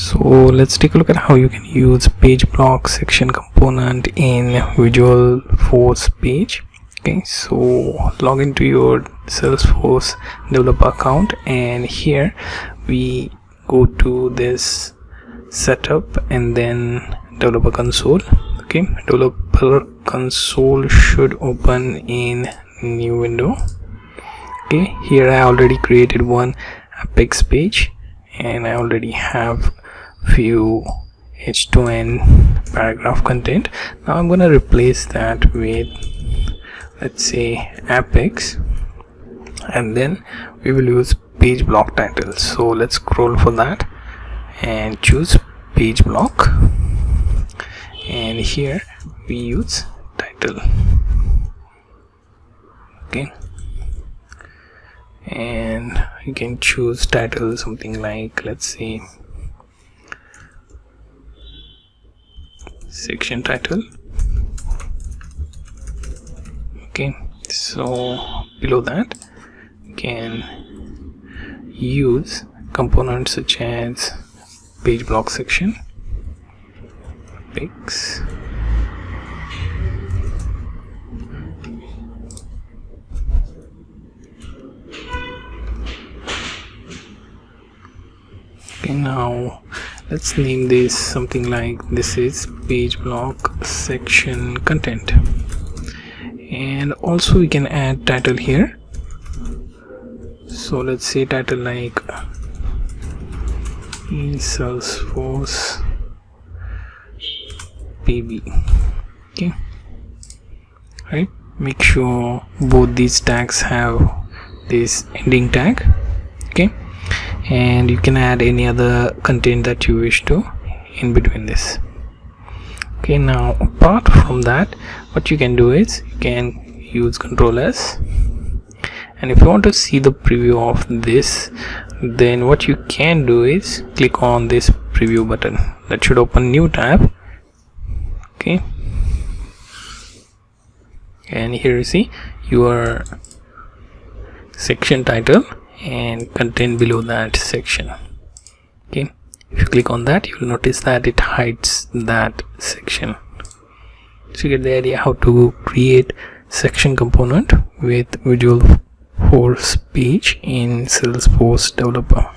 So let's take a look at how you can use Pageblock section component in Visual Force page. Okay, so log into your Salesforce developer account, and here we go to this setup and then developer console. Okay, developer console should open in new window. Okay, here I already created one Apex page and I already have few H2N paragraph content. Now I'm gonna replace that with, let's say, Apex, and then we will use page block title. So let's scroll for that and choose page block, and here we use title. Okay, and you can choose title something like, let's say, section title. Okay, so below that you can use components such as page block section, Apex, okay. Now let's name this something like, this is page block section content, and also we can add title here. So let's say title like in Salesforce PB. Okay, right, make sure both these tags have this ending tag. Okay, and you can add any other content that you wish to in between this. Okay, now apart from that, what you can do is you can use Ctrl S, and if you want to see the preview of this, then what you can do is click on this preview button. That should open new tab. Okay, and here you see your section title and content below that section. Okay, if you click on that, you will notice that it hides that section. So you get the idea how to create section component with Visual Force page in Salesforce developer.